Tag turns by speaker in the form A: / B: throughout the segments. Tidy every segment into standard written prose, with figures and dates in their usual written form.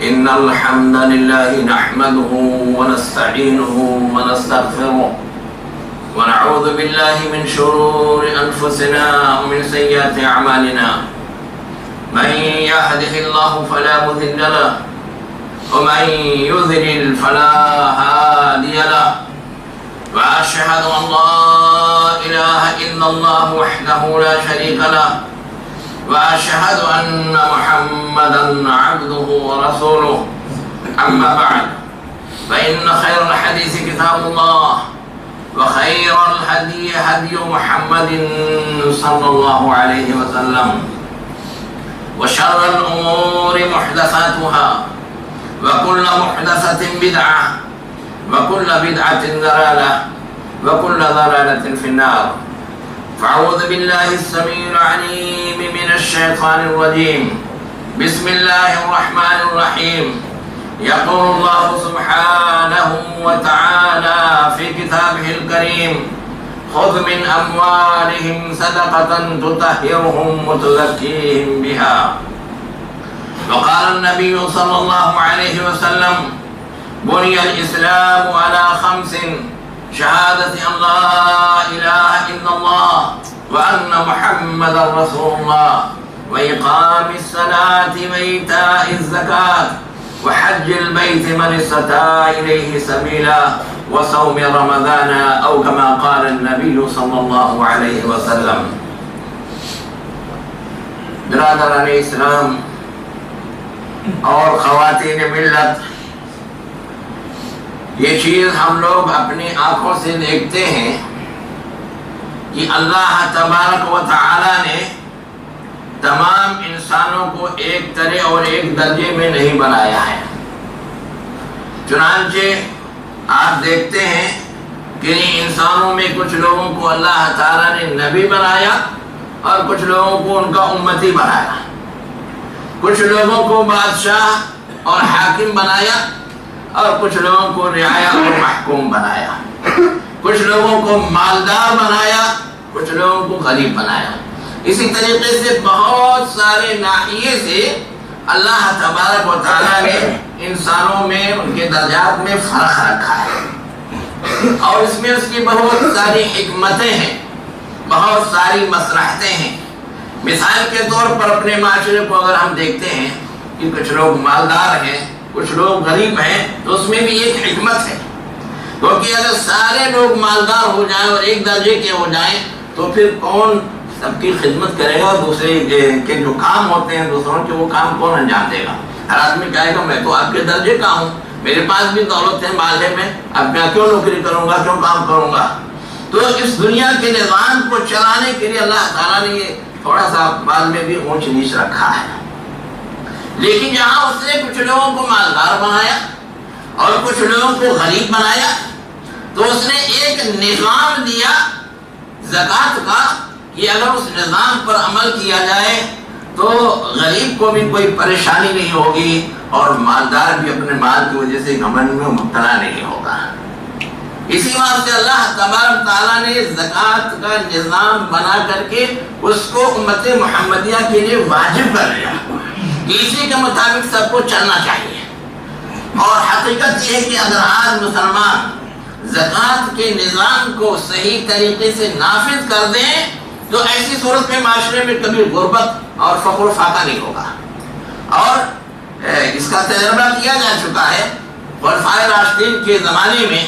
A: إن الحمد لله نحمده ونستعينه ونستغفره ونعوذ بالله من شرور أنفسنا ومن سيئات أعمالنا من يهده الله فلا مضل له ومن يضلل فلا هادي له وأشهد أن لا إله إلا الله وحده لا شريك له وأشهد أن محمدا عبده ورسوله أما بعد فإن خير الحديث كتاب الله وخير الهدي هدي محمد صلى الله عليه وسلم وشر الأمور محدثاتها وكل محدثة بدعة وكل بدعة ضلالة وكل ضلالة في النار فأعوذ بالله السميع العليم من الشيطان الرجيم بسم الله الرحمن الرحيم يقول الله سبحانه وتعالى في كتابه الكريم خذ من أموالهم صدقة تطهرهم وتزكيهم بها وقال النبي صلى الله عليه وسلم بني الإسلام على 5 شهادة أن لا إله إلا الله وأن محمد رسول الله وإقام الصلاة وإيتاء الزكاة وحج البيت من استطاع إليه سبيلا وصوم رمضان أو كما قال النبي صلى الله عليه وسلم. برادران اسلام اور خواتین ملت، یہ چیز ہم لوگ اپنی آنکھوں سے دیکھتے ہیں کہ اللہ تبارک و تعالی نے تمام انسانوں کو ایک طرح اور ایک درجے میں نہیں بنایا ہے. چنانچہ آپ دیکھتے ہیں کہ انسانوں میں کچھ لوگوں کو اللہ تعالی نے نبی بنایا اور کچھ لوگوں کو ان کا امتی بنایا. کچھ لوگوں کو بادشاہ اور حاکم بنایا اور کچھ لوگوں کو رعایا اور محکوم بنایا. کچھ لوگوں کو مالدار بنایا، کچھ لوگوں کو غریب بنایا. اسی طریقے سے بہت سارے ناحیے سے اللہ تبارک و تعالیٰ نے انسانوں میں ان کے درجات میں فرق رکھا ہے اور اس میں اس کی بہت ساری حکمتیں ہیں، بہت ساری مصلحتیں ہیں. مثال کے طور پر اپنے معاشرے کو اگر ہم دیکھتے ہیں کہ کچھ لوگ مالدار ہیں، کچھ لوگ غریب ہیں، تو اس میں بھی ایک حکمت ہے. کیونکہ اگر سارے لوگ مالدار ہو جائیں اور ایک درجے کے ہو جائیں تو پھر کون سب کی خدمت کرے گا؟ دوسرے کے جو کام ہوتے ہیں دوسروں کے، وہ کام کون انجام دے گا؟ ہر آدمی کہے گا میں تو آپ کے درجے کا ہوں، میرے پاس بھی دولت ہے، مال ہے، میں اب میں کیوں نوکری کروں گا، کیوں کام کروں گا؟ تو اس دنیا کے نظام کو چلانے کے لیے اللہ تعالیٰ نے یہ تھوڑا سا بعد میں بھی اونچ نیچ رکھا ہے. لیکن جہاں اس نے کچھ لوگوں کو مالدار بنایا اور کچھ لوگوں کو غریب بنایا تو اس نے ایک نظام دیا زکوٰۃ کا کہ اگر اس نظام پر عمل کیا جائے تو غریب کو بھی کوئی پریشانی نہیں ہوگی اور مالدار بھی اپنے مال کی وجہ سے گھمنڈ میں مبتلا نہیں ہوگا. اسی واسطے اللہ تبارک تعالیٰ نے زکوٰۃ کا نظام بنا کر کے اس کو امت محمدیہ کے لیے واجب کر دیا کہ اسی کے مطابق سب کو چلنا چاہیے. اور حقیقت یہ ہے کہ اگر آج مسلمان زکوٰۃ کے نظام کو صحیح طریقے سے نافذ کر دیں تو ایسی صورت میں معاشرے میں کبھی غربت اور فقر و فاقہ نہیں ہوگا. اور اس کا تجربہ کیا جا چکا ہے. خلفائے راشدین کے زمانے میں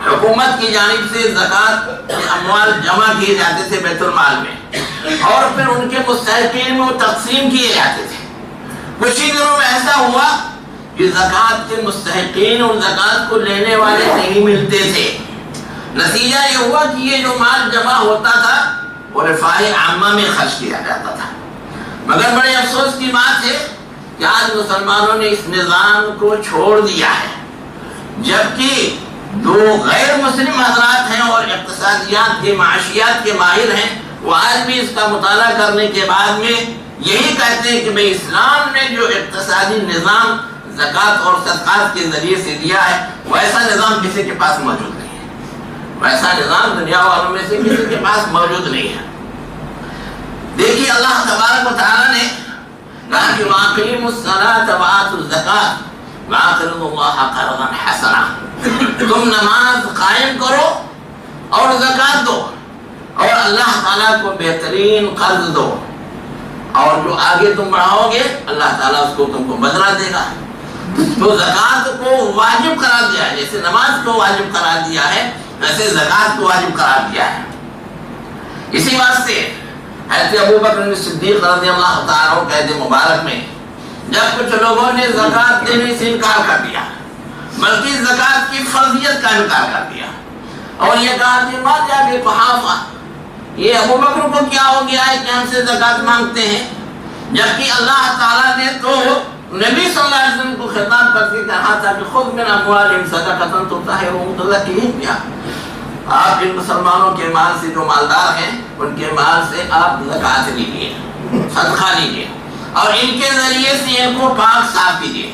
A: حکومت کی جانب سے زکوٰۃ کے اموال جمع کیے جاتے تھے بیت المال میں اور پھر ان کے مستحقین میں تقسیم کیے جاتے تھے. کچھ ہی دنوں میں ایسا ہوا کہ زکوٰۃ کے مستحقین اور زکوٰۃ کو لینے والے نہیں ملتے تھے. نتیجہ یہ ہوا کہ یہ جو مال جمع ہوتا تھا وہ رفاہ عامہ میں خرچ کیا جاتا تھا. مگر بڑے افسوس کی بات ہے کہ آج مسلمانوں نے اس نظام کو چھوڑ دیا ہے، جبکہ دو غیر مسلم حضرات ہیں اور اقتصادیات کے معاشیات کے ماہر ہیں، وہ آج بھی اس کا مطالعہ کرنے کے بعد میں یہی کہتے ہیں کہ بھئی اسلام نے جو اقتصادی نظام زکوٰۃ اور صدقات کے ذریعے سے دیا ہے ویسا نظام کسی کے پاس موجود نہیں ہے. ویسا نظام دنیا والوں میں سے کسی کے پاس موجود نہیں ہے. دیکھیے اللہ تبارک و تعالیٰ نے کہا کہ واقیموا الصلاۃ وآتوا الزکاۃ واقرضوا اللہ قرضا حسنا، تم نماز قائم کرو اور زکات دو اور اللہ تعالیٰ کو بہترین قرض دو، اور جو آگے تم بڑھاؤ گے اللہ تعالیٰ اس کو تم کو بدلہ دے گا۔ تو زکات کو واجب قرار دیا ہے، جیسے نماز کو واجب قرار دیا ہے ویسے زکات کو واجب قرار دیا ہے۔ اسی واسطے حضرت ابو بکر صدیق رضی اللہ تعالیٰ عنہ کے عہد مبارک میں جب کچھ لوگوں نے زکات دینے سے انکار کر دیا، بلکہ زکات کی فرضیت کا انکار کر دیا اور یہ کہا کہ ما جاء بقحافہ، یہ ابو بکر کو کیا ہو گیا ہے کہ ہم سے زکات مانگتے ہیں، جبکہ اللہ تعالیٰ نے تو نبی صلی اللہ علیہ وسلم کو خطاب کر کے کہا تھا کہ خذ من اموالہم صدقۃ تطہرھم وتزکیہم بہا، آپ ان مسلمانوں کے مال سے جو مالدار ہیں ان کے مال سے آپ زکات لیجیے، صدقہ لیجیے اور ان کے ذریعے سے ان کو پاک صاف کیجیے۔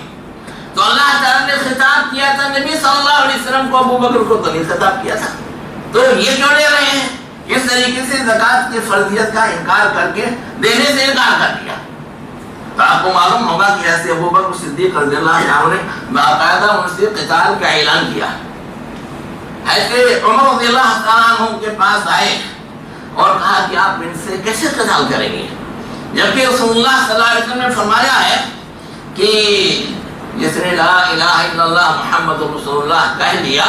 A: تو اللہ تعالیٰ نے خطاب کیا تھا نبی صلی اللہ علیہ وسلم کو، ابو بکر کو تو نہیں خطاب کیا تھا، تو یہ کیوں لے رہے ہیں؟ اس طریقے سے زکات کی فرضیت کا انکار کر کے دینے سے انکار کر دیا۔ تو آپ کو معلوم ہوگا کہ ایسے ابو بکر صدیق رضی اللہ عنہ نے باقاعدہ ان سے قتال کا اعلان کیا۔ ایسے عمر رضی اللہ تعالیٰ عنہ کے پاس آئے اور کہا کہ آپ ان سے کیسے قتال کریں گے، جبکہ رسول اللہ صلی اللہ علیہ وسلم نے فرمایا ہے کہ جس نے لا الہ الا اللہ محمد رسول اللہ کہہ لیا،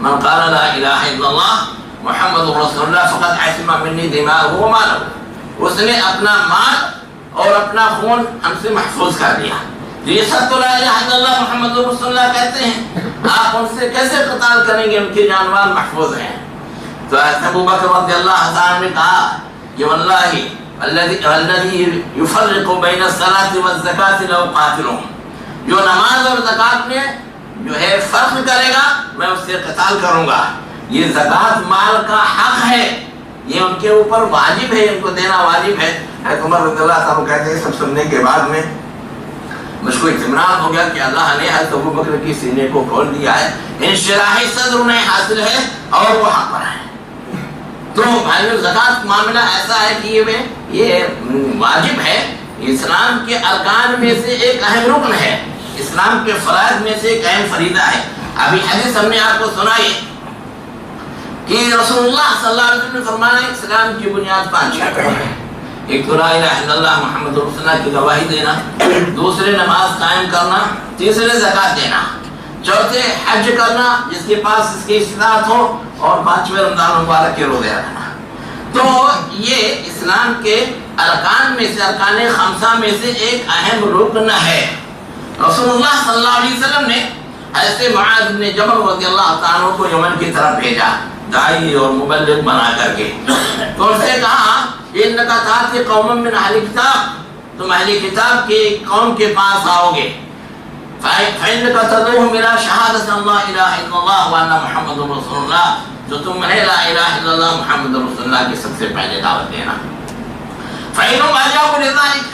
A: من قال لا الہ الا اللہ محمد رسول اللہ فقد عصم منی دماغہ ومالہ، اس نے اپنا مال اور اپنا خون ہم سے محفوظ کر دیا۔ یہ سب تو لا الہ الا اللہ محمد رسول اللہ کہتے ہیں، آپ ان سے کیسے قتال کریں گے، ان کے جان مال محفوظ ہیں۔ تو ابو بکر رضی اللہ عنہ نے کہا کہ واللہ الذی یفرق بین الصلاۃ والزکاۃ لأقاتلهم، جو نماز اور زکات میں جو ہے فرق کرے گا میں اس سے قتال کروں گا۔ یہ زکات مال کا حق ہے، یہ ان کے اوپر واجب ہے، ان کو دینا واجب ہے۔ عمر رضی اللہ عنہ کہتے ہیں سب سننے کے بعد میں مجھ کو اطمینان ہو گیا کہ اللہ نے حضرت ابو بکر کی سینے کو کھول دیا ہے، انشراح صدر انہیں حاصل ہے اور وہ حق پر ہے۔ تو بھائیو زکات معاملہ ایسا ہے کہ یہ واجب ہے، اسلام کے ارکان میں سے ایک اہم رکن ہے، اسلام کے فرائض میں سے ایک اہم فریضہ ہے۔ ابھی حدیث ہم نے آپ کو سنائی کہ رسول اللہ صلی اللہ علیہ وسلم نے فرمایا اسلام کی بنیاد 5 ہیں، ایک تو لا الہ الا اللہ محمد رسول اللہ کی گواہی دینا، دوسرے نماز قائم کرنا، تیسرے زکات دینا، چوتھے حج کرنا جس کے پاس اس کی استطاعت ہو، اور 5ویں رمضان مبارک کے روزے رکھنا۔ تو یہ اسلام کے ارکان میں سے، ارکان خمسہ میں سے ایک اہم رکن ہے۔ رسول اللہ صلی اللہ علیہ وسلم نے حضرت معاذ بن جبل رضی اللہ تعالیٰ عنہ کو یمن کی طرف بھیجا، داعی اور مبلغ بنا کر کے، تو ان سے کہا انک تاتی قوم من اہل کتاب، تم اہل کتاب کے قوم کے پاس آؤ گے، فإنک تدعوهم إلى شہادت اللہ الہ الا اللہ وان محمد رسول اللہ، جو تم ہے لا الہ الا اللہ محمد رسول اللہ کی سب سے پہلے دعوت دینا۔ فإنهم أجابوا لذلك،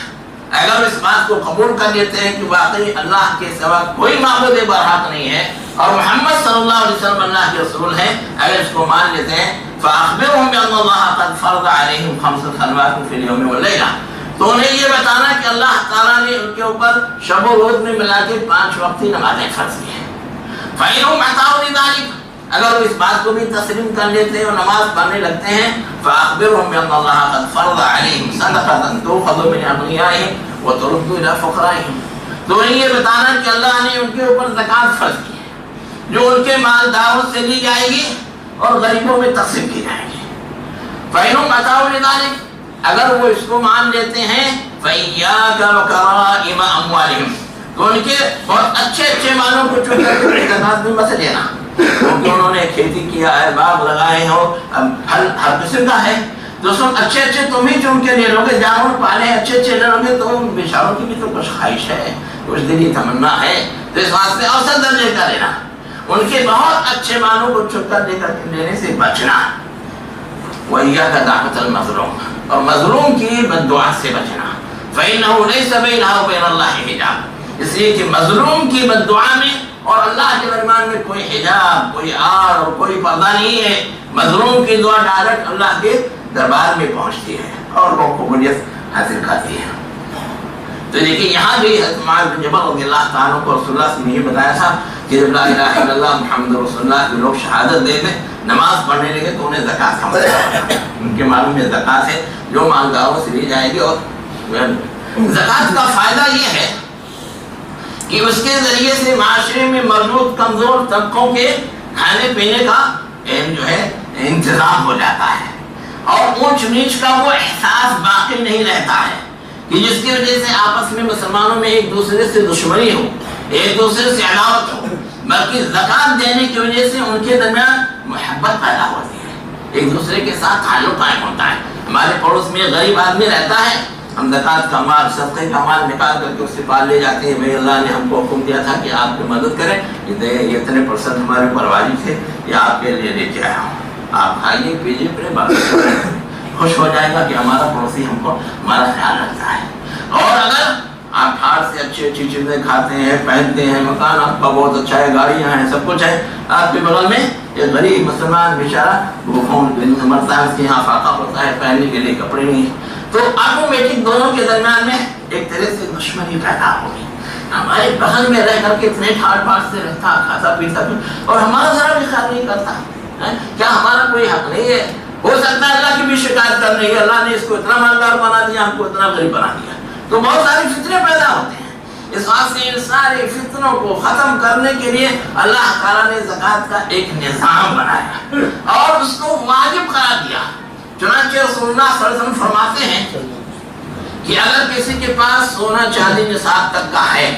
A: اگر اس بات کو قبول کر لیتے ہیں کہ واقعی اللہ کے سوا کوئی معبود برحق نہیں ہے اور محمد صلی اللہ علیہ وسلم اللہ کے رسول ہیں، اگر اس کو مان لیتے ہیں فأخبرهم بأن الله قد فرض عليهم 5 صلوات في اليوم والليلة، تو انہیں یہ بتانا کہ اللہ تعالیٰ نے ان کے اوپر شب و روز میں ملا کے 5 وقتی نمازیں فرض کی ہیں۔ فإنهم أطاعوا لذلك، اگر وہ اس بات کو بھی تسلیم کر لیتے ہیں اور نماز پڑھنے لگتے ہیں فأخبرهم بأن الله قد فرض عليهم صدقة تؤخذ من أغنيائهم وترد إلى فقرائهم، تو انہیں یہ بتانا کہ اللہ نے ان کے اوپر زکات فرض کی ہے جو ان کے مالداروں سے لی جائے گی اور غریبوں میں تقسیم کی جائے گی۔ فإنهم أطاعوا لذلك، اگر وہ اس کو مان لیتے ہیں فإياك وكرائم أموالهم، تو ان کے بہت اچھے مالوں کو چن کر کے زکات میں مت لینا، کیونکہ انہوں نے کھیتی کیا ہے، باغ لگائے ہو، ہر قسم کا ہے، دوستوں اچھے تم ہی چن کے لے لو گے، جانور پالے اچھے لے لو گے تو ان بیچاروں کی بھی تو کچھ خواہش ہے، کچھ دلی تمنا ہے، تو اس واسطے اوسط درجے کا لینا، ان کے بہت اچھے مالوں کو چن کر لینے سے بچنا۔ وَإِيَّاكَ دَعْوَةَ الْمَظْلُومِ، اور مظلوم کی بد دعا سے بچنا۔ فَإِنَّهُ لَيْسَ بَيْنَهَا وَبَيْنَ اللَّهِ حِجَابٌ، اس لیے کہ مظلوم کی بد دعا میں اور اللہ کے درمیان میں کوئی حجاب، کوئی آڑ اور کوئی پردہ نہیں ہے، مظلوم کی دعا ڈائریکٹ اللہ کے دربار میں پہنچتی ہے اور وہ قبولیت حاصل کرتی ہے۔ تو دیکھیں یہاں بھی حضرت معاذ بن جبل رضی اللہ تعالیٰ کو رسول اللہ نے یہ بتایا تھا کہ جب لا الہ الا اللہ محمد رسول اللہ کے لوگ شہادت دے دیں نماز پڑھنے لگے تو انہیں زکوٰۃ کا مسئلہ ان کے معلوم ہے زکوٰۃ ہے جو مالداروں سے لی جائے گی. اور زکوٰۃ کا فائدہ یہ ہے کہ اس کے ذریعے سے معاشرے میں موجود کمزور طبقوں کے کھانے پینے کا جو ہے انتظام ہو جاتا ہے اور اونچ نیچ کا وہ احساس باقی نہیں رہتا ہے کہ جس کی وجہ سے آپس میں مسلمانوں میں ایک دوسرے سے دشمنی ہو, ایک دوسرے سے عداوت ہو, بلکہ زکوٰۃ دینے کی وجہ سے ان کے درمیان محبت پیدا ہوتی ہے, ایک دوسرے کے ساتھ تعلق قائم ہوتا ہے. ہمارے پڑوس میں غریب آدمی رہتا ہے, ہم زکوٰۃ کا مال صدقے کا مال نکال کر کے اس سے پال لے جاتے ہیں, بھائی اللہ نے ہم کو حکم دیا تھا کہ آپ کی مدد کریں, یہ اتنے % ہمارے پرواری تھے یہ آپ کے لیے لے کے آیا ہوں, آپ کھائیے پیجیے پھر بات خوش ہو جائے گا کہ ہمارا پڑوسی ہم کو ہمارا خیال رکھتا ہے. اور اگر آپ ہار سے اچھی اچھی چیزیں کھاتے ہیں, پہنتے ہیں, مکان آپ کا بہت اچھا ہے, گاڑیاں ہیں, سب کچھ ہے, آپ کے بغل میں ایک غریب مسلمان بیچارہ بھوکوں مرتا ہے, اس کے یہاں فاقہ ہوتا ہے, پہننے کے لیے کپڑے نہیں ہیں, تو آٹومیٹک دونوں کے درمیان میں ایک طرح سے دشمنی پیدا ہوگی. ہمارے بغل میں رہ کر کے اتنے ٹھاٹ باٹ سے رہتا, کھاتا پیتا اور ہمارا ذرا بھی خیال نہیں کرتا, کیا ہمارا کوئی حق نہیں ہے؟ ہو سکتا ہے اللہ کی بھی شکایت کر رہی ہے, اللہ نے اس کو اتنا مالدار بنا دیا, ہم کو اتنا غریب بنا دیا, تو بہت سارے فتنے پیدا ہوتے ہیں. اس واسطے ان سارے فتنوں کو ختم کرنے کے لیے اللہ تعالیٰ نے زکوٰۃ کا ایک نظام بنایا اور اس کو واجب قرار دیا. چنانچہ رسول اللہ صلی اللہ علیہ وسلم فرماتے ہیں کہ اگر کسی کے پاس سونا چاندی نصاب تک کا ہے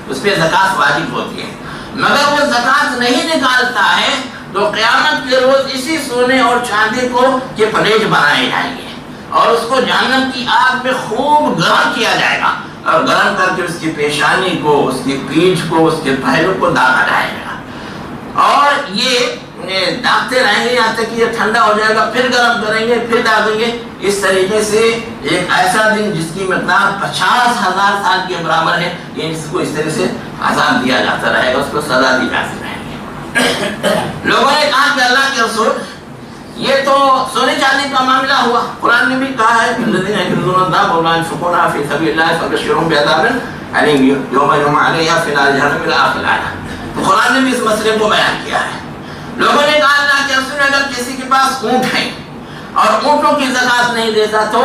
A: اس پہ زکوٰۃ واجب ہوتی ہے, مگر وہ زکوٰۃ نہیں نکالتا ہے تو قیامت کے روز اسی سونے اور چاندی کو کے پلیٹ بنائے جائیں گے اور اس کو جہنم کی آگ میں خوب گرم کیا جائے گا اور گرم کر کے اس کی پیشانی کو, اس کی پیٹھ کو, اس کے پہلو کو داغا جائے گا اور یہ داغتے رہیں گے یہاں تک کہ یہ ٹھنڈا ہو جائے گا, پھر گرم کریں گے, پھر داغیں گے. اس طریقے سے ایک ایسا دن جس کی مقدار 50,000 سال کے برابر ہے, یہ اس کو اس طرح سے عذاب دیا جاتا رہے گا, اس کو سزا دی جاتی رہے گی. لوگوں نے کہا کہ اللہ کے رسول یہ تو سونے چاندی کا معاملہ ہوا, قرآن نے بھی کہا ہے الذین یکنزون الذهب ولا ينفقونها فی سبیل اللہ فبشرهم بعذاب علیم یوم یحمى علیہا فی نار جہنم الی آخر الآیہ. تو قرآن نے بھی اس مسئلے کو بیان کیا ہے. لوگوں نے کہا اللہ کے رسول اگر کسی کے پاس اونٹ ہے اور اونٹوں کی زکوٰۃ نہیں دیتا تو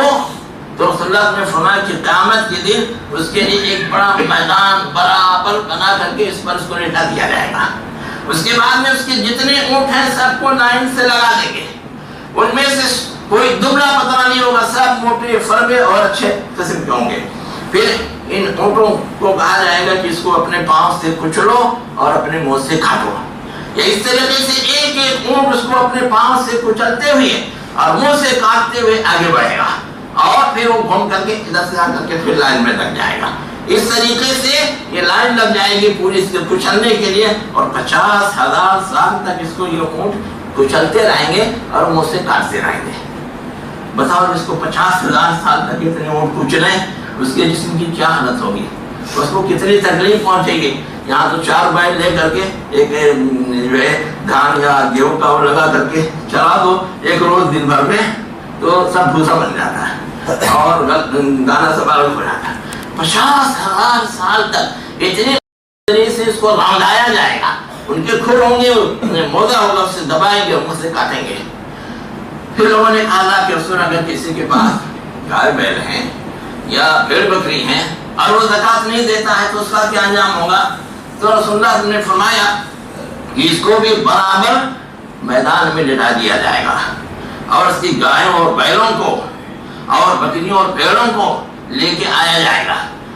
A: رسول اللہ نے فرمایا کہ قیامت کے دن اس کے لیے ایک بڑا میدان برابر بنا کر کے اس پر اس کو لٹا دیا جائے گا. اس کے بعد میں اس کے جتنے اونٹ ہیں سب کو لائن سے لگا دیں گے, ان میں سے کوئی دبلا پتلا نہیں ہوگا, سب موٹے فربے اور اچھے قسم کے ہوں گے. پھر ان اونٹوں کو کہا جائے گا کہ اس کو اپنے پاؤں سے کچلو اور اپنے منہ سے کاٹو. اس طریقے سے ایک ایک اونٹ اس کو اپنے پاؤں سے کچلتے ہوئے اور منہ سے کاٹتے ہوئے آگے بڑھے گا اور پھر وہ گھوم کر کے ادھر سے آ کر کے پھر لائن میں لگ جائے گا. اس طریقے سے یہ لائن لگ جائے گی پوری اس کے کچلنے کے لیے اور 50,000 سال تک اس کو یہ اونٹ کچلتے رہیں گے اور منہ سے کاٹتے رہیں گے. بتاؤ جس کو 50,000 سال تک اتنے اونٹ کچلیں اس کے جسم کی کیا حالت ہوگی, اس کو کتنی تکلیف پہنچے گی. یہاں تو 4 بیل لے کر کے ایک جو ہے دھان یا گیہوں کا وہ لگا کر کے چلا دو ایک روز دن بھر میں تو سب بھوسا بن جاتا ہے اور دانا سب الگ ہو جاتا ہے. 50,000 سال تک اتنے طریقے سے اس کو رونڈایا جائے گا, ان کے کھر ہوں گے, مودا ہوگا, اسے دبائیں گے, ان سے کاٹیں گے. پھر لوگوں نے کہا اللہ کے رسول اگر کسی کے پاس گائے بیل ہیں یا بھیڑ بکری ہیں اور وہ زکوٰۃ نہیں دیتا ہے تو اس کا کیا انجام ہوگا؟ تو رسول اللہ نے فرمایا کہ اس کو بھی برابر میدان میں لٹا دیا جائے گا اور اس کی گایوں اور بیلوں کو اور بکریوں اور بھیڑوں کو لے کے آیا جائے گا.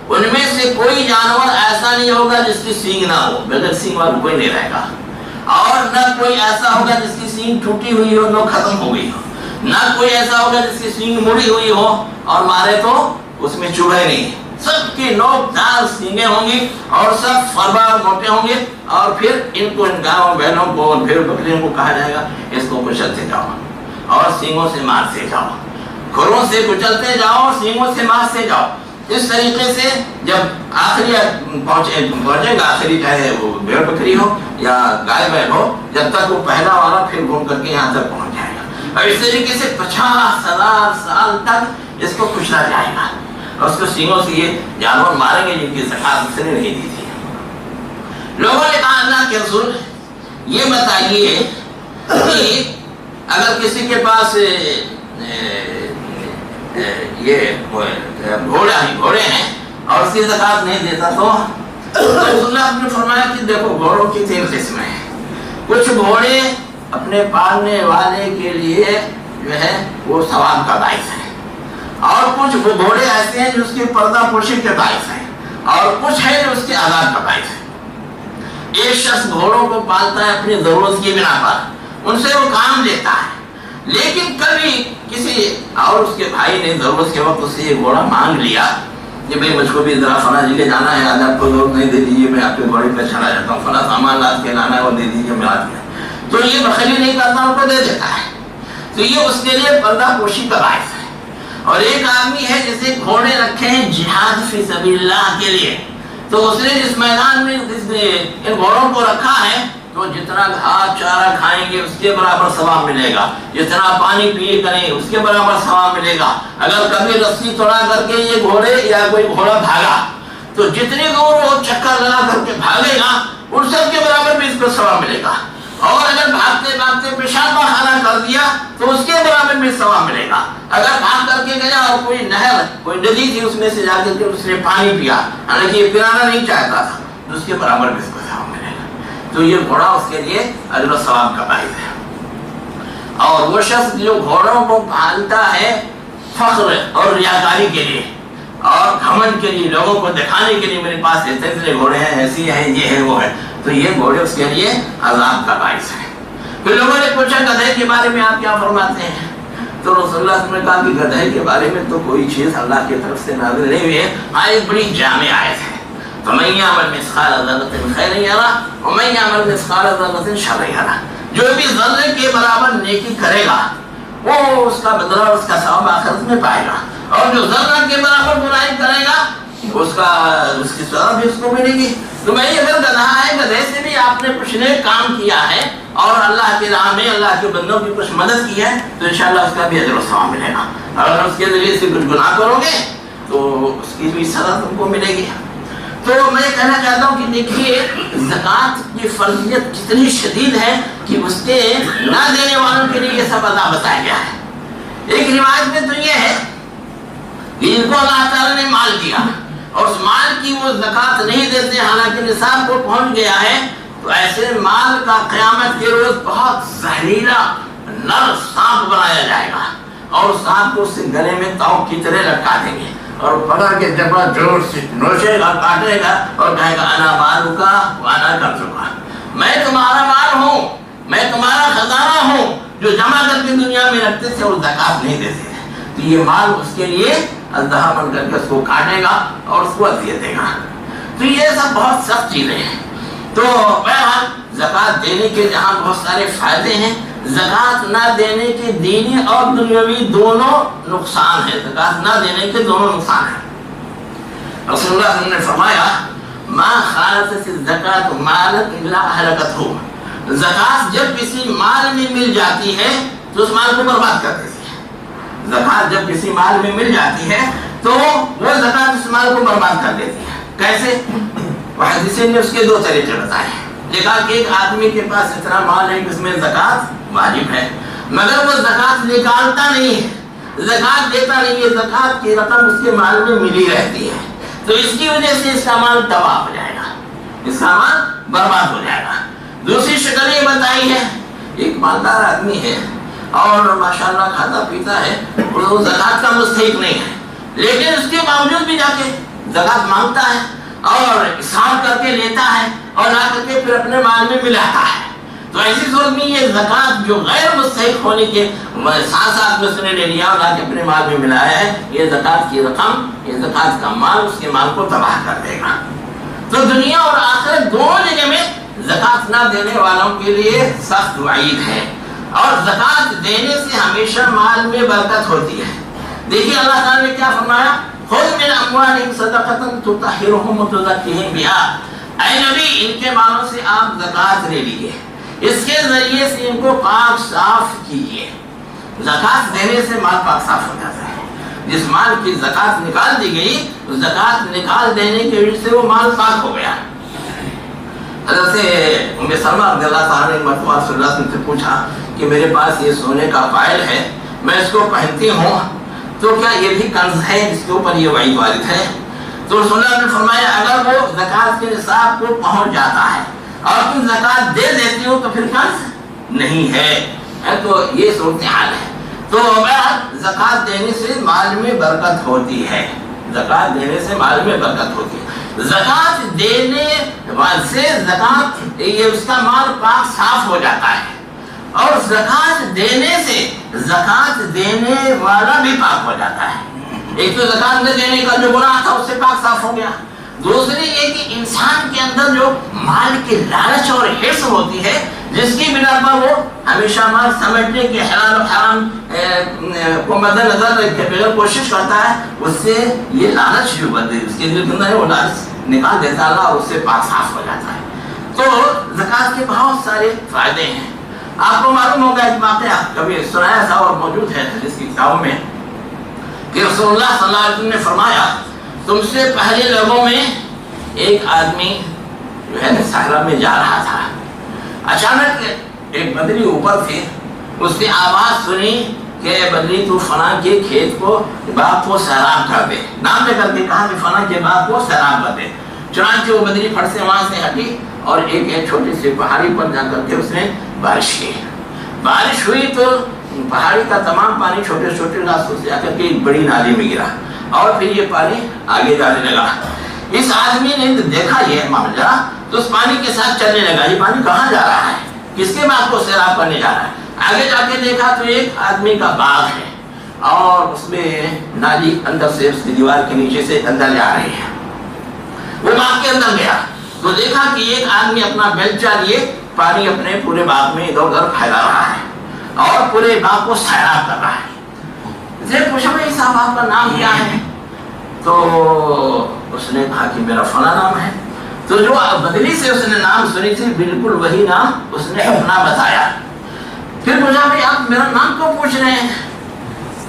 A: ان میں سے کوئی جانور ایسا نہیں ہوگا جس کی سینگ نہ ہو, بغیر سینگ والا کوئی نہیں رہے گا, اور نہ کوئی ایسا ہوگا جس کی سینگ ٹوٹی ہوئی ہو, نہ ختم ہو گئی ہو, نہ کوئی ایسا ہوگا جس کی سینگ مڑی ہوئی ہو اور مارے تو اس میں چبھے نہیں. سب کی نوک دار سینگیں ہوں گی اور سب فربا موٹے ہوں گے اور پھر ان کو, ان گاؤں بہنوں کو اور پھر بکریوں کو کہا جائے گا اس کو کچلتے جاؤ اور سینگوں سے مارتے جاؤ, کھروں سے کچلتے جاؤ اور سینگوں سے مارتے جاؤ. اس طریقے سے جب آخری پہنچے گا, آخری چاہے وہ بھیڑ بکری ہو یا گائے بیل ہو, جب تک وہ پہلا والا پھر گھوم کر کے یہاں تک پہنچ جائے گا. اور اس طریقے سے 50,000 سال تک اس کو کچلا جائے گا اور اس کو سینگوں سے یہ جانور ماریں گے جن کی زکات اس نے نہیں دی تھی۔ لوگوں نے کہا اللہ کے رسول یہ بتائیے کہ اگر کسی کے پاس یہ گھوڑے ہیں اور اس کی زکات نہیں دیتا تو رسول اللہ نے فرمایا کہ دیکھو گھوڑوں کی 3 قسمیں ہیں۔ کچھ گھوڑے اپنے پالنے والے کے لیے جو ہے وہ ثواب کا باعث ہے، اور کچھ وہ گھوڑے ایسے ہیں جو اس کی پردہ پوشی کے باعث ہیں، اور کچھ ہے جو اس کے عذاب کا باعث ہے۔ ایک شخص گھوڑوں کو پالتا ہے اپنی ضرورت کی بنا پر، ان سے وہ کام لیتا ہے، لیکن کبھی کسی اور اس کے بھائی نے ضرورت کے وقت اس سے یہ گھوڑا مانگ لیا کہ بھائی مجھ کو بھی ذرا فلاں جگہ جانا ہے، آج آپ کو ضرورت نہیں، دے دیجیے، میں آپ کے گھوڑے پہ چلا جاتا ہوں، فلاں سامان لاد کے لانا ہے وہ دے دیجیے، میں لاد کے، تو یہ بخیلی نہیں کرتا، ان کو دے دیتا ہے، تو یہ اس کے لیے پردہ پوشی کا باعث ہے۔ اور ایک آدمی ہے جسے گھوڑے رکھے ہیں جہاد فی سبیل اللہ کے لیے، تو اس نے جس میدان میں ان گھوڑوں کو رکھا ہے تو جتنا گھاس چارہ کھائیں گے اس کے برابر ثواب ملے گا، جتنا پانی پیے کریں اس کے برابر ثواب ملے گا۔ اگر کبھی رسی توڑا کر کے یہ گھوڑے یا کوئی گھوڑا بھاگا تو جتنی دور وہ چکر لگا کر کے بھاگے گا ان سب کے برابر بھی اس کو ثواب ملے گا، اور اگر بھاگتے بھاگتے پیشاب خانہ کر دیا تو اس کے برابر بھی ثواب ملے گا۔ اگر بھاگ کر کے گیا اور کوئی نہر کوئی ندی تھی اس میں سے جا کے اس نے پانی پیا، حالانکہ یہ پلانا نہیں چاہتا تھا، تو اس کے برابر بھی اس کو ثواب ملے گا۔ تو یہ گھوڑا اس کے لیے اجر و ثواب کا باعث ہے۔ اور وہ شخص جو گھوڑوں کو پالتا ہے فخر اور ریاکاری کے لیے اور گھمنڈ کے لیے، لوگوں کو دکھانے کے لیے میرے پاس اتنے گھوڑے ہیں، ایسی ہیں، یہ ہے وہ ہے، تو یہ گھوڑے اس کے لیے عذاب کا باعث ہے۔ پھر لوگوں نے پوچھا گدھے کے بارے میں آپ کیا فرماتے ہیں؟ تو رسول اللہ صلی اللہ علیہ وسلم نے کہا کہ گدھے کے بارے میں تو کوئی چیز اللہ کی طرف سے نازل نہیں ہوئی ہے، ہاں ایک بڑی جامع آیت ہے، فَمَن يَعْمَلْ مِثْقَالَ ذَرَّةٍ خَيْرًا يَرَهُ وَمَن يَعْمَلْ مِثْقَالَ ذَرَّةٍ شَرًّا يَرَهُ، جو بھی ذرے کے برابر نیکی کرے گا وہ اس کا بدلہ اور اس کا ثواب آخرت میں پائے گا، اور جو ذرہ کے برابر برائی کرے گا اس کی سزا بھی اس کو ملے گی۔ تو بھائی اگر گدھا ہے، گدھے سے بھی آپ نے کچھ نیک کام کیا ہے اور اللہ کی راہ میں اللہ کے بندوں کی کچھ مدد کی ہے تو انشاءاللہ اس کا بھی اجر و ثواب ملے گا۔ اگر اس کے ذریعے سے کچھ گناہ کرو گے تو اس کی بھی سزا تم کو ملے گی۔ تو میں کہنا چاہتا ہوں کہ دیکھیے زکوٰۃ کی فرضیت کتنی شدید ہے کہ اس کے نہ دینے والوں کے لیے یہ سب عذاب بتایا گیا ہے۔ ایک روایت میں تو یہ ہے کہ ان کو اللہ تعالیٰ نے مال دیا اور اس مال کی وہ زکوٰۃ نہیں دیتے حالانکہ نصاب کو پہنچ گیا ہے، تو ایسے مال کا قیامت کے روز بہت زہریلا نر سانپ بنایا جائے گا، اور سانپ کو اس سے گلے میں تاؤ کی طرح لٹکا دیں گے اور پکڑ کے جبڑا جوڑ سے نوچے گا، کاٹے گا اور کہے گا انا مالو کا وانا کنزو کا، میں تمہارا مال ہوں، میں تمہارا خزانہ ہوں، جو جمع کر کے دنیا میں رکھتے تھے اور زکوٰۃ نہیں دیتے تھے، تو یہ مال اس کے لیے اژدہا بن کر کے اس کو کاٹے گا اور اس کو عطیہ دے گا۔ تو یہ سب بہت سخت چیزیں ہیں۔ تو بہرحال زکوٰۃ دینے کے جہاں بہت سارے فائدے ہیں، زکوٰۃ نہ دینے کے دینی اور دنیاوی دونوں نقصان ہیں، زکوٰۃ نہ دینے کے دونوں نقصان ہیں۔ رسول اللہ صلی اللہ علیہ وسلم نے فرمایا ما خالطت الزکوٰۃ مالا الا اهلكته، زکوٰۃ جب کسی مال میں مل جاتی ہے تو اس مال کو برباد کر دیتی ہے۔ زکوٰۃ جب کسی مال میں مل جاتی ہے تو وہ زکوٰۃ اس مال کو برباد کر دیتی ہے۔ کیسے؟ محدثین نے اس کے 2 طریقے بتائے ہیں۔ دیکھا کہ ایک آدمی کے پاس اتنا مال ہے کہ اس میں زکوٰۃ واجب ہے، مگر وہ زکوٰۃ نکالتا نہیں ہے، زکوٰۃ دیتا نہیں ہے، زکوٰۃ کی رقم اس کے مال میں ملی رہتی ہے، تو اس کی وجہ سے اس کا مال تباہ ہو جائے گا، اس کا مال برباد ہو جائے گا۔ دوسری شکل یہ بتائی ہے، ایک مالدار آدمی ہے اور ماشاءاللہ کھاتا پیتا ہے، وہ زکوٰۃ کا مستحق نہیں ہے، لیکن اس کے باوجود بھی جا کے زکوٰۃ مانگتا ہے اور حساب کر کے لیتا ہے اور لا کر کے پھر اپنے مال میں ملاتا ہے، تو ایسی صورت میں یہ زکوٰۃ جو غیر مستحق ہونے کے ساتھ ساتھ میں اس نے لے لیا اور لا کے اپنے مال میں ملایا ہے، یہ زکوٰۃ کی رقم، یہ زکوٰۃ کا مال اس کے مال کو تباہ کر دے گا۔ تو دنیا اور آخرت دونوں جگہ میں زکوٰۃ نہ دینے والوں کے لیے سخت وعید ہے، اور زکوٰۃ دینے سے ہمیشہ مال میں برکت ہوتی ہے۔ دیکھیے اللہ تعالیٰ نے کیا فرمایا، خذ من اموالہم صدقۃ تطہرہم وتزکیہم بہا، اے نبی ان کے مالوں سے آپ زکوٰۃ لے لیجیے، اس کے ذریعے سے ان کو پاک صاف کیجیے۔ زکوٰۃ دینے سے مال پاک صاف ہو جاتا ہے، جس مال کی زکات نکال دی گئی، زکات نکال دینے کی وجہ سے وہ مال پاک ہو گیا۔ حضرت ام سلمہ رضی اللہ تعالیٰ نے مرتبہ صلی اللہ علیہ وسلم سے پوچھا کہ میرے پاس یہ سونے کا فائل ہے، میں اس کو پہنتی ہوں تو کیا یہ بھی کنز ہے جس کے اوپر یہ وعید وارد ہے؟ تو رسول اللہ نے فرمایا اگر وہ زکات کے نصاب کو پہنچ جاتا ہے اور تم زکات دے دیتی ہو تو پھر کنز نہیں ہے۔ تو یہ صورتحال ہے۔ تو زکات دینے سے مال میں برکت ہوتی ہے، زکات دینے سے مال میں برکت ہوتی ہے۔ زکات دینے سے زکات یہ اس کا مال پاک صاف ہو جاتا ہے، اور زکات دینے سے زکات دینے والا بھی پاک ہو جاتا ہے۔ ایک تو زکات نہ دینے کا جو گناہ تھا اس سے پاک صاف ہو گیا، دوسری یہ کہ انسان کے اندر جو مال کی لالچ اور حرص ہوتی ہے جس کی بنا پر وہ ہمیشہ مال سمیٹنے کے حلال و حرام کو مد نظر رکھتے بغیر کوشش کرتا ہے، اس سے یہ لالچ جو بدلے اس کے دل کے اندر ہے وہ لالچ نکال دیتا اللہ اور اس سے پاک صاف ہو جاتا ہے۔ تو زکات کے بہت سارے فائدے ہیں۔ آپ کو معلوم ہوگا ایک واقعہ کبھی سنایا تھا اور موجود ہے حدیث کی کتابوں میں کہ رسول اللہ صلی اللہ علیہ وسلم نے فرمایا تم سے پہلے لوگوں میں ایک آدمی جو ہے صحرا میں جا رہا تھا، اچانک ایک بدری اوپر تھی، اس نے آواز سنی کہ بدری تو فلاں کے کھیت کو باغ کو سیراب کر دے، نام لے کر کے کہا کہ فلاں کے باغ کو سیراب کر دے۔ چنانچہ وہ بدری پھٹ سے وہاں سے ہٹی اور ایک چھوٹی سی پہاڑی پر جا کر کے اس نے بارش کی۔ بارش ہوئی تو پہاڑی کا تمام پانی چھوٹے چھوٹے راستوں سے آ کر کے ایک بڑی نالی میں گرا اور پھر یہ پانی آگے جانے لگا۔ اس آدمی نے دیکھا یہ معاملہ تو اس پانی کے ساتھ چلنے لگا، یہ پانی کہاں جا رہا ہے، کس کے باغ کو سیراب کرنے جا رہا ہے۔ آگے جا کے دیکھا تو ایک آدمی کا باغ ہے اور اس میں نالی اندر سے اس کی دیوار کے نیچے سے اندر جا رہی ہے۔ وہ باغ کے اندر گیا تو دیکھا کہ ایک آدمی اپنا بیلچہ لیے پانی اپنے پورے باغ میں ادھر ادھر پھیلا رہا ہے اور پورے باغ کو سیراب کر رہا ہے۔ اسے پوچھا بھائی صاحب آپ کا نام کیا ہے؟ تو اس نے کہا کہ میرا فلاں نام ہے۔ تو جو بدلی سے اس نے نام سنی تھی بالکل وہی نام اس نے اپنا بتایا۔ پھر پوچھا بھائی آپ میرا نام کیوں پوچھ رہے ہیں؟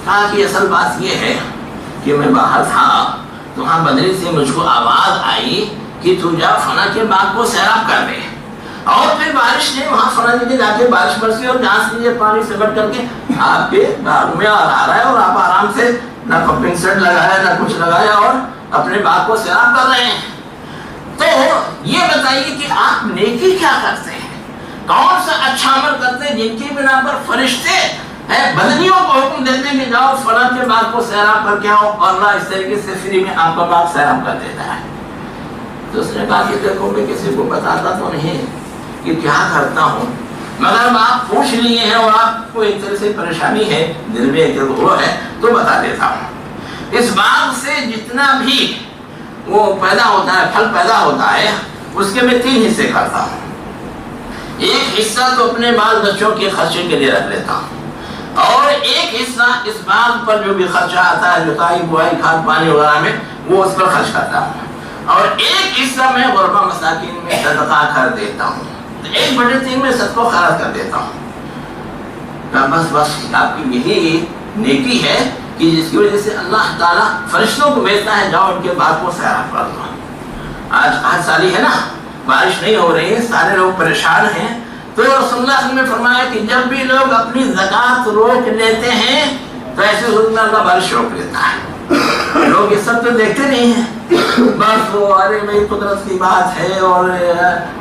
A: کہا کہ اصل بات یہ ہے کہ میں باہر تھا تو وہاں بدلی سے مجھ کو آواز آئی کہ تو جا فلاں کے باغ کو سیراب کر دے، اور پھر بارش نے وہاں فلاں جگہ جا کے بارش برسی اور جہاں سے یہ پانی سمیٹ کر کے آپ کے باغ میں آ رہا ہے اور آپ آرام سے نہ پمپنگ سیٹ لگایا نہ کچھ لگایا اور اپنے باغ کو سیراب کر رہے ہیں۔ تو یہ بتائیے کہ آپ نیکی کیا کرتے ہیں، کون سا اچھا عمل کرتے ہیں جن کی بنا پر فرشتے بدنیوں کو حکم دیتے ہیں کہ جاؤ فلاں کے باغ کو سیراب کر کے آؤ، اور اللہ اس طریقے سے فری میں آپ کا باغ سیراب کر دیتا ہے۔ تو اس نے کہا کہ دیکھو میں کسی کو بتاتا تو نہیں کہ کیا کرتا ہوں، مگر آپ پوچھ لیے ہیں اور آپ کو ایک طرح سے پریشانی ہے، دل میں ایک وہ ہے تو بتا دیتا ہوں۔ اس باغ سے جتنا بھی وہ پیدا ہوتا ہے، پھل پیدا ہوتا ہے، اس کے میں 3 حصے کرتا ہوں۔ ایک حصہ تو اپنے بال بچوں کے خرچے کے لیے رکھ لیتا ہوں، اور ایک حصہ اس باغ پر جو بھی خرچہ آتا ہے جتائی بوائی کھاد پانی وغیرہ میں وہ اس پر خرچ کرتا ہوں، اور ایک حصہ میں غربا مساکین میں صدقہ کر دیتا ہوں، 1/3 میں صدقہ خیرات کر دیتا ہوں۔ بس آپ کی یہی نیکی ہے کہ جس کی وجہ سے اللہ تعالیٰ فرشتوں کو بھیجتا ہے جاؤ ان کے باغ کو سیراب کر دو۔ آج سالی ہے نا، بارش نہیں ہو رہی ہے، سارے لوگ پریشان ہیں، تو رسول اللہ صلی اللہ علیہ وسلم نے فرمایا کہ جب بھی لوگ اپنی زکات روک لیتے ہیں تو ایسے صورت میں اللہ بارش روک لیتا ہے۔ لوگ یہ سب تو دیکھتے نہیں ہیں، بس وہ ارے بھائی قدرت کی بات ہے اور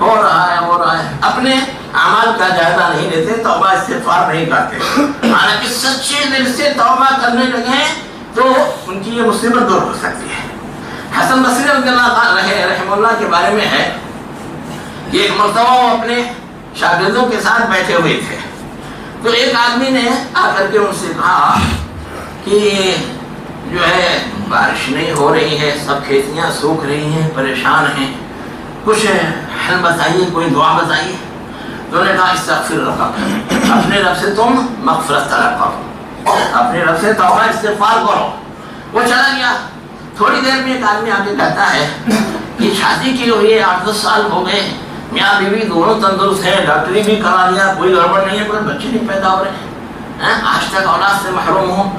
A: ہو رہا ہے، اپنے اعمال کا جائزہ نہیں لیتے، توبہ استغفار نہیں کرتے۔ حالانکہ سچے دل سے توبہ کرنے لگے تو ان کی یہ مصیبت دور ہو سکتی ہے۔ حسن بصری رضی اللہ رحمہ اللہ کے بارے میں ہے کہ ایک مرتبہ وہ اپنے شاگردوں کے ساتھ بیٹھے ہوئے تھے، تو ایک آدمی نے آ کر کے ان سے کہا کہ جو ہے بارش نہیں ہو رہی ہے، سب کھیتیاں سوکھ رہی ہیں، پریشان ہیں، کچھ حل بتائیے، کوئی دعا بتائیے۔ تو انہوں نے کہا استغفر ربک، اپنے رب سے تم مغفرت طلب کرو، اپنے رب سے توبہ استغفار کرو۔ وہ چلا گیا۔ تھوڑی دیر میں ایک آدمی آگے کہتا ہے کہ شادی کی ہوئی 8-10 سال ہو گئے، میاں بیوی دونوں تندرست ہیں، ڈاکٹری بھی کرا لیا، کوئی گڑبڑ نہیں ہے، کوئی بچے نہیں پیدا ہو رہے ہیں، آج تک اولاد سے محروم ہوں،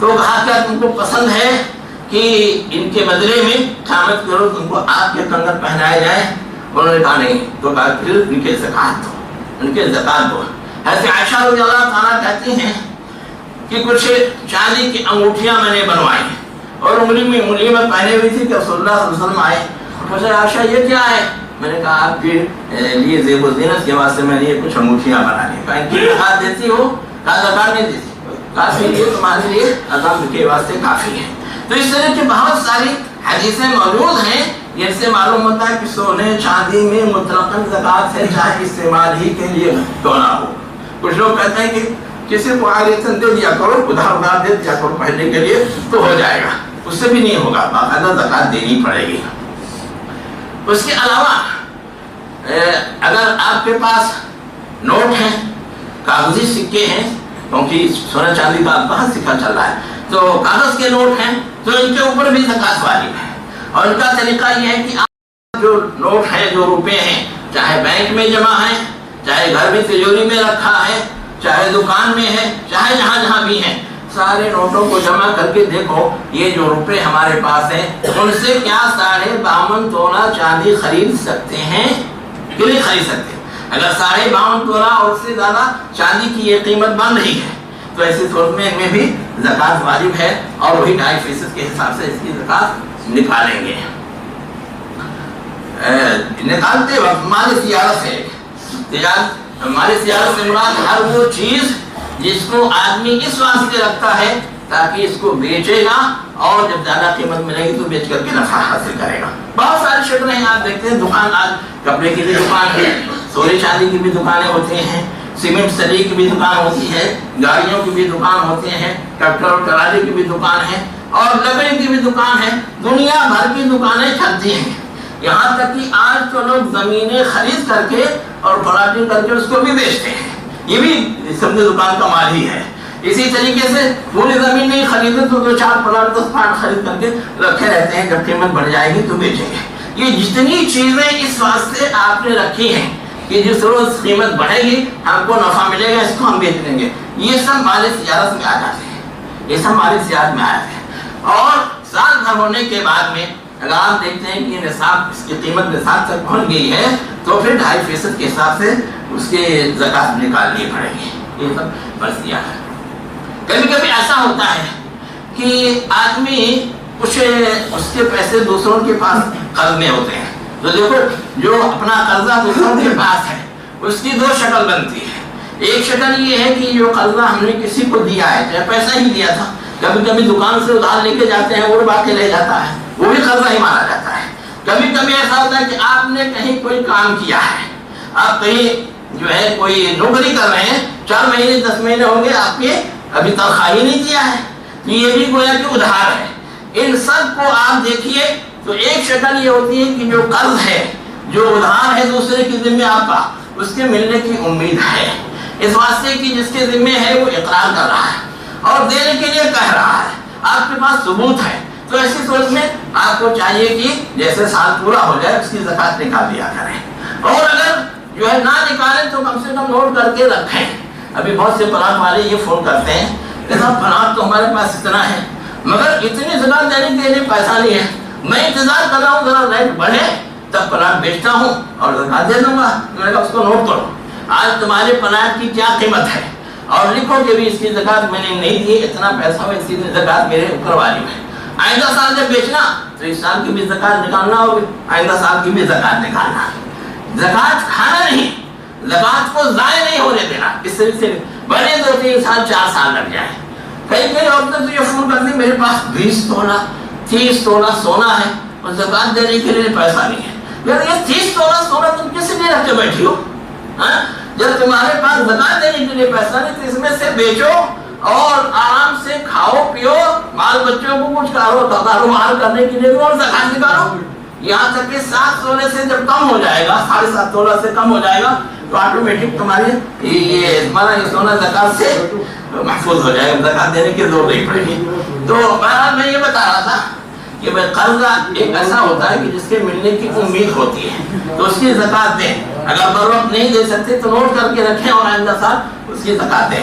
A: تو کہا کیا تم کو پسند ہے کہ ان کے بدلے میں قیامت کے روز تم کو آپ کے کنگن پہنائے جائیں؟ انہوں نے کہا نہیں. تو کہا پھر ان کے زکات دو، ان کے زکات دو. حضرت عائشہ رضی اللہ تعالیٰ کہتی ہیں کہ کچھ چاندی کی انگوٹھیاں میں نے بنوائی اور انگلی میں پہنے ہوئی تھی کہ رسول اللہ صلی اللہ علیہ وسلم آئے. مجھے عائشہ یہ کیا ہے؟ میں نے کہا آپ کے لیے زیب و زینت کے واسطے میں نے یہ کچھ انگوٹھیاں بنا لی. کہا ان کی زکات دیتی ہو؟ کہا زکات نہیں دیتی. کافی یہ تمہارے لیے عذاب کے واسطے کافی ہے. تو اس طرح کی بہت ساری حدیثیں موجود ہیں جن سے معلوم ہوتا ہے کہ سونے چاندی میں مطلقاً زکات ہے، چاہے استعمال ہی کے لیے کیوں نہ ہو. کچھ لوگ کہتے ہیں کہ کسی کو عادتاً دے دیا کرو، ادھار دے دیا کرو پہننے کے لیے تو ہو جائے گا. اس سے بھی نہیں ہوگا، باقاعدہ زکات دینی پڑے گی. اس کے علاوہ اگر آپ کے پاس نوٹ ہیں، کاغذی سکے ہیں، کیونکہ سونا چاندی کا بہت سکہ چل رہا ہے، تو کاغذ کے نوٹ ہیں تو ان کے اوپر بھی زکات واجب ہے. اور ان کا طریقہ یہ ہے کہ آپ جو نوٹ ہیں، جو روپے ہیں، چاہے بینک میں جمع ہیں، چاہے گھر میں تجوری میں رکھا ہے، چاہے دکان میں ہے، چاہے جہاں جہاں بھی ہیں، سارے نوٹوں کو جمع کر کے دیکھو یہ جو روپے ہمارے پاس ہیں ان سے کیا 52.5 تولہ چاندی خرید سکتے ہیں کہ نہیں خرید سکتے. اگر 52.5 تولہ اور اس سے زیادہ چاندی کی یہ قیمت بن رہی ہے تو ایسی صورت میں ان میں بھی زکات واجب ہے اور وہی 2.5% کے حساب سے اس کی زکات نکالیں گے. نکالتے وقت مال سیارت ہے. مال سیارت سے مراد ہر وہ چیز جس کو آدمی اس واسطے رکھتا ہے تاکہ اس کو بیچے گا اور جب زیادہ قیمت ملے گی تو بیچ کر کے نفع حاصل کرے گا. بہت ساری شکلیں ہیں آپ دیکھتے ہیں. دکان آج کپڑے کی بھی دکان ہے، سونے چاندی کی بھی دکانیں ہوتی ہیں، سیمنٹ سلی کی بھی دکان ہوتی ہے، گاڑیوں کی بھی دکان ہوتے ہیں، ٹریکٹر اور ٹرالی کی بھی دکان ہے اور لکڑی کی بھی دکان ہے. دنیا بھر کی دکانیں چلتی ہیں. یہاں تک کہ آج تو لوگ زمینیں خرید کر کے اور پلاٹنگ کر کے اس کو بھی بیچتے ہیں. یہ بھی سمجھے دکان کا مال ہی ہے. اسی طریقے سے پوری زمین نہیں خریدے تو 2-4 پلاٹ 10 پلاٹ خرید کر کے رکھے رہتے ہیں، جب قیمت بڑھ جائے گی تو بیچیں گے. یہ جتنی چیزیں اس واسطے آپ نے رکھی ہیں کہ جس روز قیمت بڑھے گی ہم کو نفع ملے گا، اس کو ہم بیچ دیں گے، یہ سب مال تجارت میں آ جاتے ہیں. یہ سب مال تجارت میں آتے ہیں. اور سال بھر ہونے کے بعد میں اگر آپ دیکھتے ہیں کہ نصاب اس کی قیمت نصاب تک پہنچ گئی ہے تو پھر 2.5% کے حساب سے اس کے زکات نکالنی پڑے گی. یہ سب فرضیہ ہے. کبھی کبھی ایسا ہوتا ہے کہ آدمی کچھ اس کے پیسے دوسروں کے پاس قرض میں ہوتے ہیں تو دیکھو جو اپنا قرضہ دوسروں کے پاس ہے اس کی 2 شکل بنتی ہے. ایک شکل یہ ہے کہ جو قرضہ ہم نے کسی کو دیا ہے، چاہے پیسہ ہی دیا تھا، کبھی کبھی دکان سے ادھار لے کے جاتے ہیں، اڑ کے لے جاتا ہے، وہ بھی قرضہ ہی مانا جاتا ہے. کبھی کبھی ایسا ہوتا ہے کہ آپ نے کہیں کوئی کام کیا ہے، آپ کہیں جو ہے کوئی نوکری کر رہے ہیں، 4 مہینے 10 مہینے ہو گئے آپ کے ابھی تنخواہ ہی نہیں دیا ہے، تو یہ بھی گویا کہ ادھار ہے. ان سب کو آپ دیکھیے تو ایک شکل یہ ہوتی ہے کہ جو قرض ہے، جو ادھار ہے دوسرے کے ذمہ آپ کا، اس کے ملنے کی امید ہے، اس واسطے کہ جس کے ذمہ ہے وہ اقرار کر رہا ہے اور دینے کے لیے کہہ رہا ہے، آپ کے پاس ثبوت ہے. تو ایسی صورت میں آپ کو چاہیے کہ جیسے سال پورا ہو جائے اس کی زکات نکال دیا کریں. اور اگر جو ہے نہ نکالیں تو کم سے کم نوٹ کر کے رکھیں. ابھی بہت سے پلاٹ والے یہ فون کرتے ہیں کہ صاحب پلاٹ تو ہمارے پاس اتنا ہے مگر اتنی زکات دینے کے لیے پیسہ نہیں ہے، میں انتظار کر رہا ہوں ذرا ریٹ بڑھے تب پلاٹ بیچتا ہوں اور زکات دے دوں گا. میں نے کہا اس کو نوٹ کرو، آج تمہارے پلاٹ کی کیا قیمت ہے اور لکھو کہ بھی اس کی زکات میں نے نہیں دی، اتنا پیسہ میں اس کی زکات میرے اوپر واجب ہے. آئندہ سال جب بیچنا تو اس سال کی بھی زکات نکالنا اور آئندہ سال کی بھی زکات نکالنا. زکات کھانا نہیں، زکات کو ضائع نہیں ہونے دینا. اس طرح سے بڑے 2-3 سال 4 سال لگ جائیں. کئی عورتیں تو یہ فون کرتی میرے پاس 20 تولہ 30 تولہ سونا ہے اور زکات دینے کے لیے پیسہ نہیں ہے. یار یہ 30 تولہ سونا تم کس لیے رکھ کے بیٹھی ہو؟ جب تمہارے پاس زکات دینے کے لیے پیسہ نہیں تو اس میں سے بیچو اور آرام سے کھاؤ پیو، بال بچوں کو کچھ کاروبار کرنے کے لیے اور زکات نکالو. یہاں تک کہ 7 تولے سے جب کم ہو جائے گا، 7.5 تولہ سے کم ہو جائے گا تو آٹومیٹک تمہاری یہ سونا زکات سے محفوظ ہو جائے گا، زکات دینے کی ضرورت نہیں پڑے گی. تو بہرحال میں یہ بتا رہا تھا کہ قرضہ ایک ایسا ہوتا ہے کہ جس کے ملنے کی امید ہوتی ہے تو اس کی زکات دیں. اگر بر وقت نہیں دے سکتے تو نوٹ کر کے رکھیں اور آئندہ سال اس کی زکات دیں.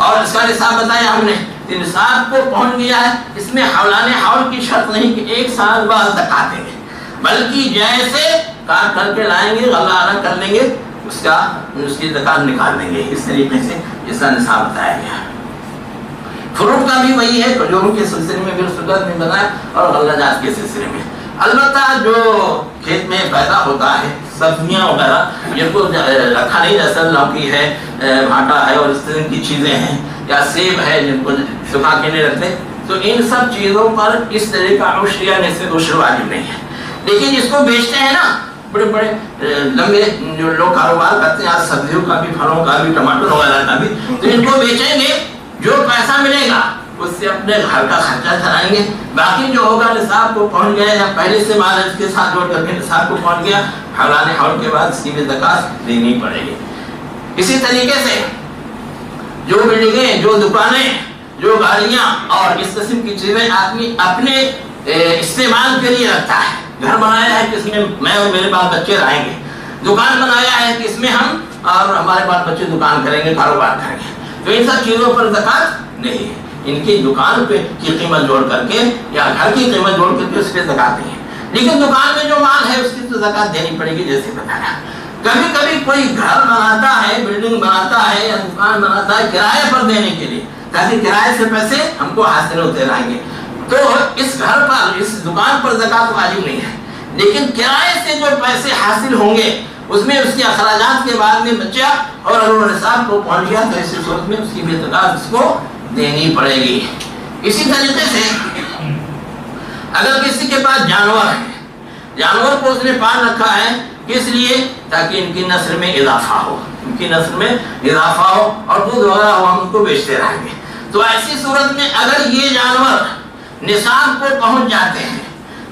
A: اور اس کا نصاب بتایا ہم نے کہ نصاب کو پہنچ گیا ہے، اس میں حولان حول کی شرط نہیں کہ 1 سال بعد زکات دیں گے، بلکہ جیسے کاٹ کر کے لائیں گے، غلہ الگ کر لیں گے، اس کی زکات نکال لیں گے. اس طریقے سے اس کا نصاب بتایا گیا. فروٹ کا بھی وہی ہے، کھجوروں کے سلسلے میں بھی رسولت نے بتایا اور غلہ جات کے سلسلے میں. البتہ جو کھیت میں پیدا ہوتا ہے سبزیاں وغیرہ جن کو رکھا نہیں جا سکتا، لوکی ہے، بھانٹا ہے اور اس طرح کی چیزیں ہیں، یا سیب ہے جن کو سکھا کے نہیں رکھتے، تو ان سب چیزوں پر اس طرح کا عشر یا نصف عشر واجب نہیں ہے. لیکن جس کو بیچتے ہیں نا، بڑے بڑے لمبے جو لوگ کاروبار کرتے ہیں، آج سبزیوں کا بھی، پھلوں کا بھی، ٹماٹر وغیرہ کا بھی، تو ان کو بیچیں گے، جو پیسہ ملے گا اس سے اپنے گھر کا خرچہ چلائیں گے. باقی جو ہوگا نصاب کو پہنچ گیا یا پہلے سے مال اس کے ساتھ جوڑ کر کے نصاب کو پہنچ گیا، حولان حول کے بعد اس کی بھی زکات دینی پڑے گی. اسی طریقے سے جو بلڈنگیں، جو دکانیں، جو گاڑیاں اور اس قسم کی چیزیں آدمی اپنے استعمال کے لیے رکھتا ہے، گھر بنایا ہے کہ اس میں میں اور میرے بال بچے رہیں گے، دکان بنایا ہے کہ اس میں ہم اور ہمارے بال بچے دکان کریں گے، کاروبار کریں گے، تو ان سب چیزوں پر زکات نہیں ہے. ان کی دکان پہ کی قیمت جوڑ کر کے یا گھر کی قیمت جوڑ کر کے اس پہ زکات نہیں ہے. لیکن دکان میں جو مال ہے اس کی تو زکات دینی پڑے گی. جیسے بتایا کبھی کبھی کوئی گھر بناتا ہے، بلڈنگ بناتا ہے یا دکان بناتا ہے کرائے پر دینے کے لیے، تاکہ کرائے سے پیسے ہم کو حاصل ہوتے رہیں گے، تو اس گھر پر، اس دکان پر زکات واجب نہیں ہے. لیکن کرائے سے جو پیسے حاصل ہوں گے اس میں اس کے اخراجات کے بعد میں بچہ اور اگر وہ نصاب کو پہنچ گیا تو ایسی صورت میں اس کی بھی زکات اس کو دینی پڑے گی. اسی طریقے سے اگر کسی کے پاس جانور ہے، جانور کو اس نے پال رکھا ہے کس لیے؟ تاکہ ان کی نسل میں اضافہ ہو، ان کی نسل میں اضافہ ہو اور دودھ وغیرہ ہو، ہم ان کو بیچتے رہیں گے. تو ایسی صورت میں اگر یہ جانور نصاب کو پہنچ جاتے ہیں،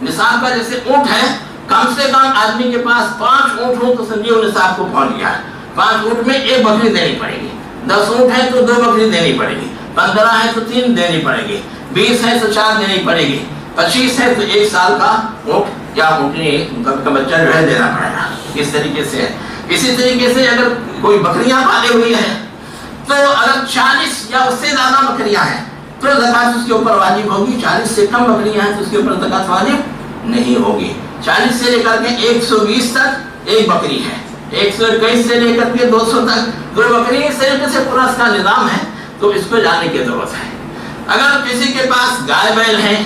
A: نصاب کا جیسے اونٹ ہے، کم سے کم آدمی کے پاس 5 اونٹ ہو تو سمجھیے وہ نصاب کو پہنچ گیا. 5 اونٹ میں 1 بکری دینی پڑے گی، 10 اونٹ ہے تو 2 بکری دینی پڑے گی، 15 ہے تو 3 دینی پڑے گی، 20 ہے تو 4 دینی پڑے گی، 25 ہے تو 1 سال کا اونٹ یا اونٹنی کا بچہ جو ہے دینا پڑے گا. اس طریقے سے ہے. اسی طریقے سے اگر کوئی بکریاں پالے ہوئی ہیں تو اگر 40 یا اس سے زیادہ بکریاں ہیں تو زکات اس کے اوپر واجب ہوگی. 40 سے کم بکریاں ہیں تو اس کے اوپر زکات واجب نہیں ہوگی. 40 سے لے کر کے 120 تک 1 بکری ہے، 121 سے لے کر کے 200 تک 2 بکری. اس طریقے سے پورا اس کا نظام ہے، تو اس کو جاننے کی ضرورت ہے. اگر کسی کے پاس گائے بیل ہیں،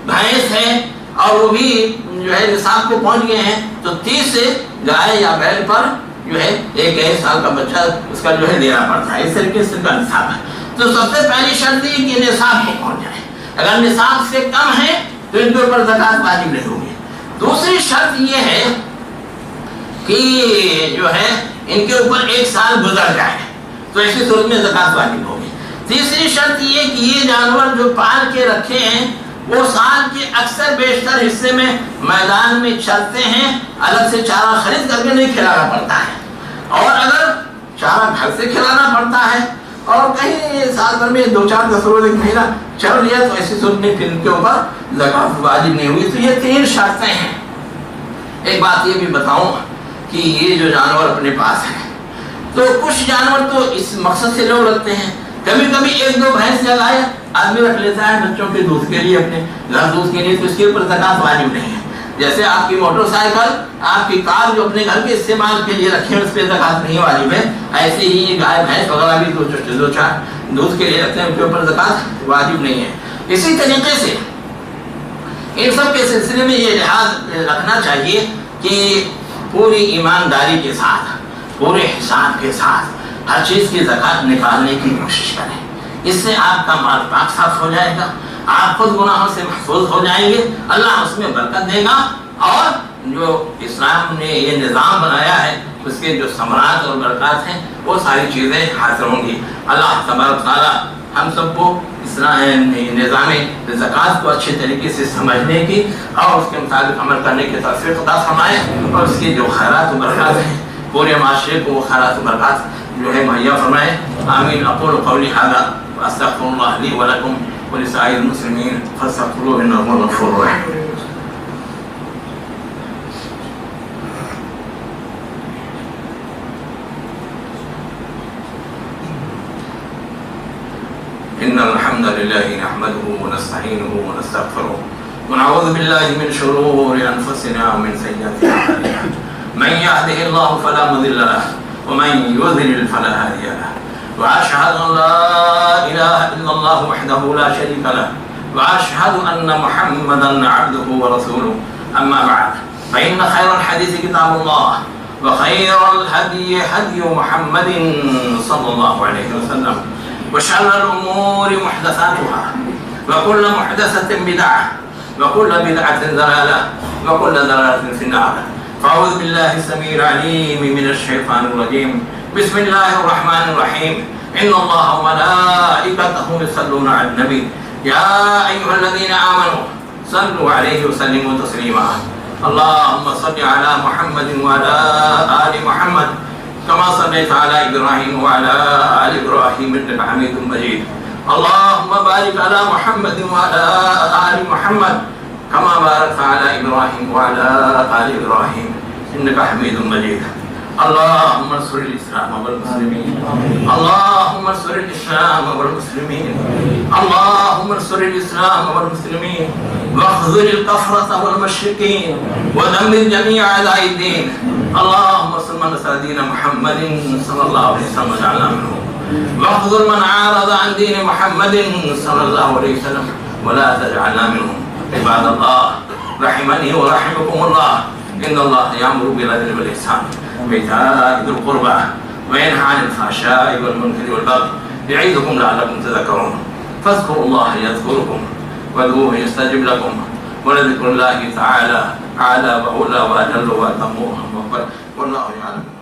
A: بھینس ہے اور وہ بھی جو ہے نصاب کو پہنچ گئے ہیں تو 30 سے گائے یا بیل پر جو ہے 1 سال کا بچہ اس کا جو ہے دینا پڑتا ہے. اس طریقے سے کا نصاب ہے. تو سب سے پہلی شرط یہ کہ نصاب کو پہنچ جائے. اگر نصاب سے کم ہے تو ان کے اوپر زکات واجب نہیں ہوگی. دوسری شرط یہ ہے کہ جو ہے ان کے اوپر 1 سال گزر جائے تو ایسی صورت میں زکات واجب ہوگی. تیسری شرط یہ کہ یہ جانور جو پال کے رکھے ہیں وہ سال کے اکثر بیشتر حصے میں میدان میں چلتے ہیں، الگ سے چارہ خرید کر کے نہیں کھلانا پڑتا ہے. اور اگر چارہ گھر سے کھلانا پڑتا ہے اور کہیں سال بھر میں 2-4 دس روز 1 مہینہ چل لیا تو ایسی صورت میں پھر ان کے اوپر زکات واجب نہیں ہوئی. تو یہ 3 شرطیں ہیں. ایک بات یہ بھی بتاؤں کہ یہ جو جانور اپنے پاس ہیں تو کچھ جانور تو اس مقصد سے لوگ رکھتے ہیں. کبھی کبھی 1-2 بھینس یا گائے آدمی رکھ لیتا ہے بچوں کے دودھ کے لیے، اپنے گھر دودھ کے لیے، تو اس کے اوپر زکات واجب نہیں ہے. جیسے آپ کی موٹر سائیکل، آپ کی کار جو اپنے گھر کے استعمال کے لیے رکھے ہیں اس پہ زکات نہیں واجب ہے، ایسے ہی یہ گائے بھینس وغیرہ بھی 2-4 دودھ کے لیے رکھتے ہیں، ان کے اوپر زکات واجب نہیں ہے. اسی طریقے سے ان سب کے سلسلے میں یہ لحاظ رکھنا چاہیے کہ پوری ایمانداری کے ساتھ، پورے حساب کے ساتھ ہر چیز کی زکات نکالنے کی کوشش کریں. اس سے آپ کا مال پاک صاف ہو جائے گا، آپ خود گناہوں سے محفوظ ہو جائیں گے، اللہ اس میں برکت دے گا، اور جو اسلام نے یہ نظام بنایا ہے اس کے جو ثمرات اور برکات ہیں وہ ساری چیزیں حاصل ہوں گی. اللہ تبارک تعالیٰ ہم سب کو نظام زکات کو اچھے طریقے سے سمجھنے کی اور اس کے مطابق عمل کرنے کی توفیق عطا فرمائے، اور اس کے جو خیرات و برکات ہیں پورے معاشرے کو وہ خیرات و برکات جو ہے مہیا فرمائے. آمین. اقول قولی ھذا واستغفر اللہ لی ولکم ولسائر المسلمین فاستغفروہ انہ هو الغفور الرحیم. إن الحمد لله نحمده ونستعينه ونستغفره ونعوذ بالله من شرور أنفسنا ومن سيئات أعمالنا من يهده الله فلا مضل له ومن يضلل فلا هادي له وأشهد أن لا إله إلا الله وحده لا شريك له وأشهد أن محمدا عبده ورسوله أما بعد فإن خير الحديث كتاب الله وخير الهدي هدي محمد صلى الله عليه وسلم وشر الأمور محدثاتها وكل محدثة بدعة وكل بدعة ضلالة وكل ضلالة في النار فأعوذ بالله السميع العليم من الشيطان الرجيم بسم الله الرحمن الرحيم إن الله وملائكته يصلون على النبي يا أيها الذين آمنوا صلوا عليه وسلموا تسليما اللهم صل على محمد وعلى آل محمد كما صليت على إبراهيم وعلى آل إبراهيم إنك حميد مجيد اللهم بارك على محمد وعلى آل محمد كما باركت على إبراهيم وعلى آل إبراهيم إنك حميد مجيد اللهم انصر الإسلام والمسلمين اللهم انصر الإسلام والمسلمين اللهم انصر الإسلام والمسلمين واخذل الكفرة والمشركين ودمر جميع أعداء الدين اللهم انصر من نصر دين محمد صلى الله عليه وسلم وجعلنا منهم واخذل من عارض عن دين محمد صلى الله عليه وسلم ولا تجعلنا منهم عباد الله رحمني ورحمكم الله إن الله يأمر بالعدل والإحسان وإيتاء ذي القربى وينهى عن الفحشاء والمنكر والبغي يعظكم لعلكم تذكرون فاذكروا الله يذكركم وادعوه يستجب لكم ولذكر الله تعالى أعلى وأولى وأجل وأتم والله يعلم